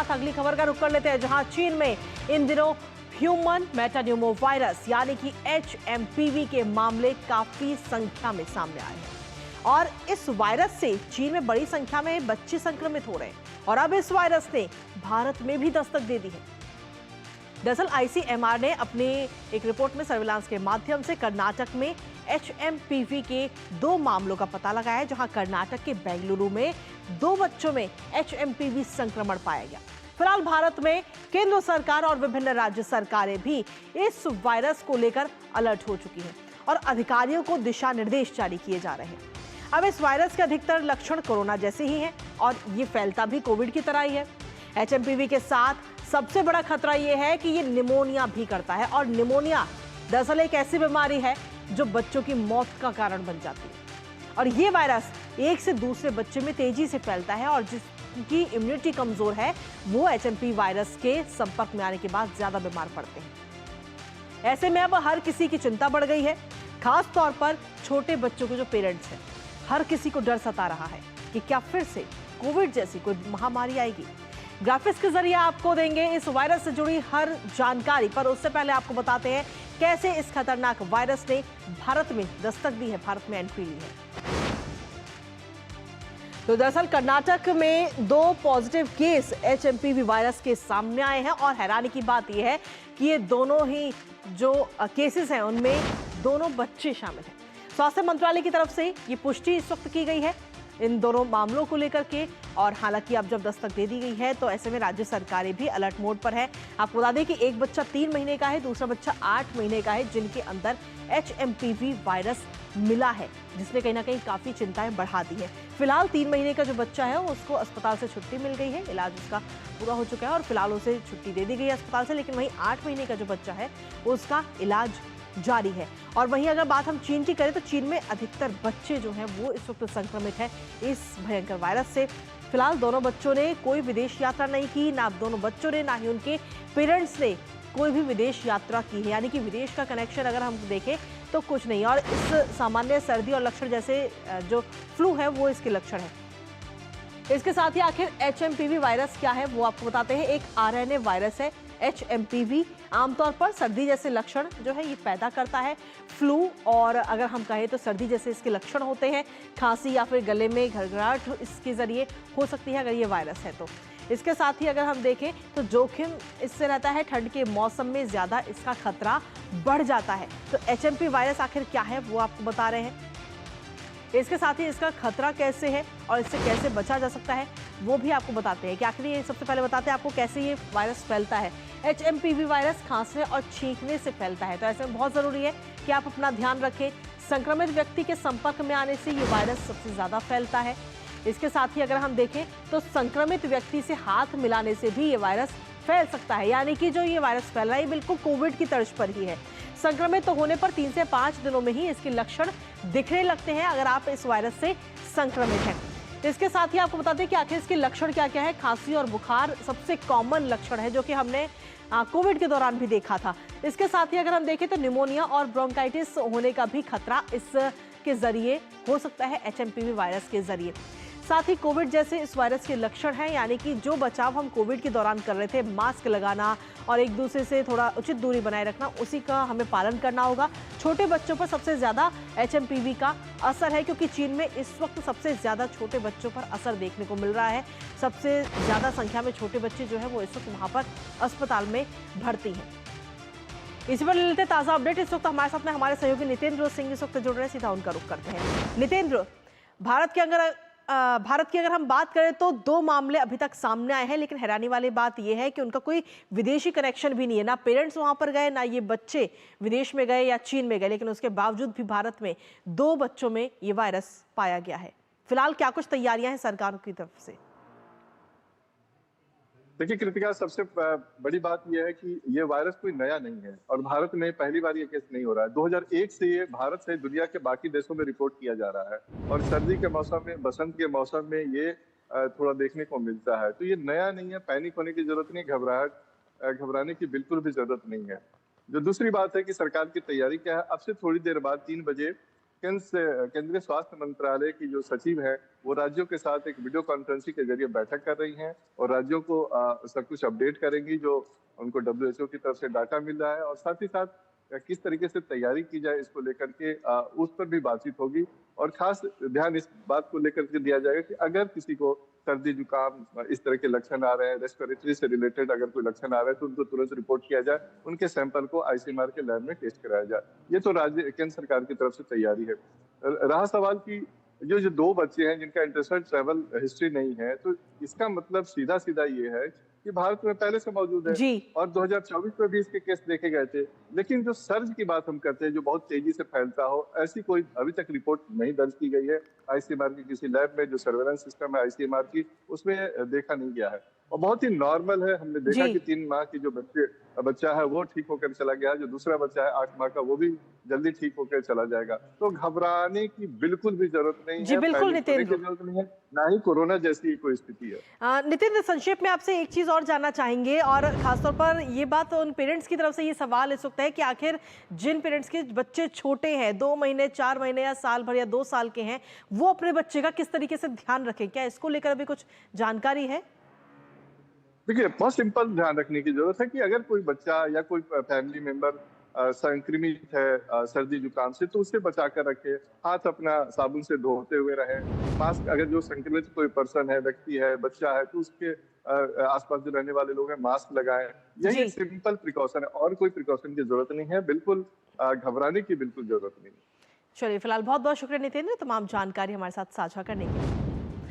साथ अगली खबर का रुख कर लेते हैं, जहां चीन में इन दिनों ह्यूमन मेटान्यूमो वायरस यानी कि HMPV के मामले काफी संख्या में सामने आए हैं और इस वायरस से चीन में बड़ी संख्या में बच्चे संक्रमित हो रहे हैं और अब इस वायरस ने भारत में भी दस्तक दे दी है। दरअसल ICMR ने अपनी एक रिपोर्ट में सर्विलांस के माध्यम से कर्नाटक में HMPV के 2 मामलों का पता लगाया है, जहां कर्नाटक के बेंगलुरु में 2 बच्चों में HMPV संक्रमण पाया गया। फिलहाल भारत में केंद्र सरकार और विभिन्न राज्य सरकारें भी इस वायरस को लेकर अलर्ट हो चुकी हैं और अधिकारियों को दिशा निर्देश जारी किए जा रहे हैं। अब इस वायरस के अधिकतर लक्षण कोरोना जैसे ही हैं और ये फैलता भी कोविड की तरह ही है। HMPV के साथ सबसे बड़ा खतरा यह है कि ये निमोनिया भी करता है और निमोनिया दरअसल एक ऐसी बीमारी है जो बच्चों की मौत का कारण बन जाती है और ये वायरस एक से दूसरे बच्चे में तेजी से फैलता है और जिसकी इम्यूनिटी कमजोर है वो HMPV वायरस के संपर्क में आने के बाद ज्यादा बीमार पड़ते हैं। ऐसे में अब हर किसी की चिंता बढ़ गई है, खास तौर पर छोटे बच्चों के जो पेरेंट्स हैं। हर किसी को डर सता रहा है कि क्या फिर से कोविड जैसी कोई महामारी आएगी। ग्राफिक्स के जरिए आपको देंगे इस वायरस से जुड़ी हर जानकारी, पर उससे पहले आपको बताते हैं कैसे इस खतरनाक वायरस ने भारत में दस्तक दी है, भारत में एंट्री ली है। तो दरअसल कर्नाटक में 2 पॉजिटिव केस HMPV वायरस के सामने आए हैं और हैरानी की बात यह है कि ये दोनों ही जो केसेस हैं उनमें दोनों बच्चे शामिल हैं। स्वास्थ्य मंत्रालय की तरफ से ये पुष्टि इस वक्त की गई है इन दोनों मामलों को लेकर के, और हालांकि अब जब दस्तक दे दी गई है तो ऐसे में राज्य सरकारें भी अलर्ट मोड पर है। आपको बता दें कि एक बच्चा 3 महीने का है, दूसरा बच्चा 8 महीने का है, जिनके अंदर HMPV वायरस मिला है, जिसने कहीं ना कहीं काफी चिंताएं बढ़ा दी है। फिलहाल 3 महीने का जो बच्चा है उसको अस्पताल से छुट्टी मिल गई है, इलाज उसका पूरा हो चुका है और फिलहाल उसे छुट्टी दे दी गई है अस्पताल से, लेकिन वहीं 8 महीने का जो बच्चा है उसका इलाज जारी है। और वहीं अगर बात हम चीन की करें तो चीन में अधिकतर बच्चे जो हैं वो इस वक्त संक्रमित हैं इस भयंकर वायरस से। फिलहाल दोनों बच्चों ने कोई विदेश यात्रा नहीं की, ना दोनों बच्चों ने ना ही उनके पेरेंट्स ने कोई भी विदेश यात्रा की है, यानी कि विदेश का कनेक्शन अगर हम देखें तो कुछ नहीं। और इस सामान्य सर्दी और लक्षण जैसे जो फ्लू है वो इसके लक्षण है। इसके साथ ही आखिर HMPV वायरस क्या है वो आपको बताते हैं। एक RNA वायरस है HMPV, आमतौर पर सर्दी जैसे लक्षण जो है ये पैदा करता है। फ्लू और अगर हम कहें तो सर्दी जैसे इसके लक्षण होते हैं, खांसी या फिर गले में घरघराहट इसके जरिए हो सकती है अगर ये वायरस है तो। इसके साथ ही अगर हम देखें तो जोखिम इससे रहता है, ठंड के मौसम में ज़्यादा इसका खतरा बढ़ जाता है। तो HMPV वायरस आखिर क्या है वो आपको बता रहे हैं। इसके साथ ही इसका खतरा कैसे है और इससे कैसे बचा जा सकता है वो भी आपको बताते हैं कि आखिर ये सबसे पहले बताते हैं आपको कैसे ये वायरस फैलता है। HMPV वायरस खांसने और छींकने से फैलता है, तो ऐसे में बहुत ज़रूरी है कि आप अपना ध्यान रखें। संक्रमित व्यक्ति के संपर्क में आने से ये वायरस सबसे ज़्यादा फैलता है। इसके साथ ही अगर हम देखें तो संक्रमित व्यक्ति से हाथ मिलाने से भी ये वायरस फैल सकता है, यानी कि जो ये वायरस फैल रहा है बिल्कुल कोविड की तर्ज पर ही है। संक्रमित तो होने पर 3 से 5 दिनों में ही इसके लक्षण दिखने लगते हैं अगर आप इस वायरस से संक्रमित हैं। इसके साथ ही आपको बता दें कि आखिर इसके लक्षण क्या क्या है। खांसी और बुखार सबसे कॉमन लक्षण है जो कि हमने कोविड के दौरान भी देखा था। इसके साथ ही अगर हम देखें तो निमोनिया और ब्रोंकाइटिस होने का भी खतरा इसके जरिए हो सकता है, HMPV वायरस के जरिए। साथ ही कोविड जैसे इस वायरस के लक्षण हैं, यानी कि जो बचाव हम कोविड के दौरान कर रहे थे, मास्क लगाना और एक दूसरे से थोड़ा उचित दूरी बनाए रखना, उसी का हमें पालन करना होगा। छोटे बच्चों पर सबसे ज़्यादा HMPV का असर है, क्योंकि चीन में इस वक्त सबसे ज़्यादा छोटे बच्चों पर असर देखने को मिल रहा है। सबसे ज़्यादा संख्या में छोटे बच्चे जो है वो इस वक्त वहाँ पर अस्पताल में भर्ती हैं। इसी पर ले लेते हैं ताज़ा अपडेट। इस वक्त हमारे साथ में हमारे सहयोगी नितेंद्र सिंह इस वक्त जुड़ रहे हैं, सीधा उनका रुख करते हैं। नितेंद्र, भारत की अगर हम बात करें तो 2 मामले अभी तक सामने आए हैं, लेकिन हैरानी वाली बात यह है कि उनका कोई विदेशी कनेक्शन भी नहीं है। ना पेरेंट्स वहां पर गए, ना ये बच्चे विदेश में गए या चीन में गए, लेकिन उसके बावजूद भी भारत में 2 बच्चों में ये वायरस पाया गया है। फिलहाल क्या कुछ तैयारियां हैं सरकार की तरफ से? देखिए कृतिका, सबसे बड़ी बात यह है कि ये वायरस कोई नया नहीं है और भारत में पहली बार ये केस नहीं हो रहा है। 2001 से ये भारत से दुनिया के बाकी देशों में रिपोर्ट किया जा रहा है और सर्दी के मौसम में, बसंत के मौसम में ये थोड़ा देखने को मिलता है। तो ये नया नहीं है, पैनिक होने की जरूरत नहीं, घबराने की बिल्कुल भी जरूरत नहीं है। जो दूसरी बात है कि सरकार की तैयारी क्या है, अब से थोड़ी देर बाद 3 बजे केंद्रीय स्वास्थ्य मंत्रालय की जो सचिव है वो राज्यों के साथ एक वीडियो कॉन्फ्रेंसिंग के जरिए बैठक कर रही हैं और राज्यों को सब कुछ अपडेट करेंगी जो उनको WHO की तरफ से डाटा मिल रहा है, और साथ ही साथ किस तरीके से तैयारी की जाए इसको लेकर के उस पर भी बातचीत होगी। और खास ध्यान इस बात को लेकर के दिया जाएगा कि अगर किसी को सर्दी जुकाम इस तरह के लक्षण आ रहे हैं, रेस्पिरेटरी से रिलेटेड अगर कोई लक्षण आ रहा है तो उनको तुरंत रिपोर्ट किया जाए, उनके सैंपल को ICMR के लैब में टेस्ट कराया जाए। ये तो केंद्र सरकार की तरफ से तैयारी है। रहा सवाल की जो जो 2 बच्चे हैं जिनका इंटरनेशनल ट्रैवल हिस्ट्री नहीं है, तो इसका मतलब सीधा सीधा ये है कि भारत में पहले से मौजूद है जी। और 2024 में भी इसके केस देखे गए थे। लेकिन जो सर्ज की बात हम करते हैं जो बहुत तेजी से फैलता हो, ऐसी कोई अभी तक रिपोर्ट नहीं दर्ज की गई है। ICMR की किसी लैब में जो सर्वेलेंस सिस्टम है ICMR की, उसमें देखा नहीं गया है और बहुत ही नॉर्मल है। हमने देखा जी। कि 3 माह की जो बच्चा है वो ठीक होकर चला गया, जो दूसरा बच्चा है 8 माह का वो भी जल्दी ठीक होकर चला जाएगा। तो घबराने की बिल्कुल भी जरूरत नहीं जी है, बिल्कुल पैनिक होने की नितेंद्र। जरूरत नहीं है, ना ही कोरोना जैसी कोई स्थिति है। नितिन, संक्षेप में आपसे एक चीज और जानना चाहेंगे, और खासतौर पर ये बात उन पेरेंट्स की तरफ से ये सवाल इस वक्त है कि आखिर जिन पेरेंट्स के बच्चे छोटे हैं, 2 महीने, 4 महीने या साल भर या 2 साल के हैं, वो अपने बच्चे का किस तरीके से ध्यान रखें? क्या इसको लेकर अभी कुछ जानकारी है? देखिए, बहुत सिंपल ध्यान रखने की जरूरत है कि अगर कोई बच्चा या कोई फैमिली मेंबर संक्रमित है सर्दी जुकाम से, तो उसे बचा कर रखे, हाथ अपना साबुन से धोते हुए रहे, मास्क, अगर जो संक्रमित कोई पर्सन है, व्यक्ति है, बच्चा है, तो उसके आसपास जो रहने वाले लोग हैं मास्क लगाएं। यही जी। सिंपल प्रिकॉशन है और कोई प्रिकॉशन की जरूरत नहीं है। बिल्कुल घबराने की बिल्कुल जरूरत नहीं है। चलिए, फिलहाल बहुत बहुत शुक्रिया नितेंद्र, तमाम जानकारी हमारे साथ साझा करने के लिए।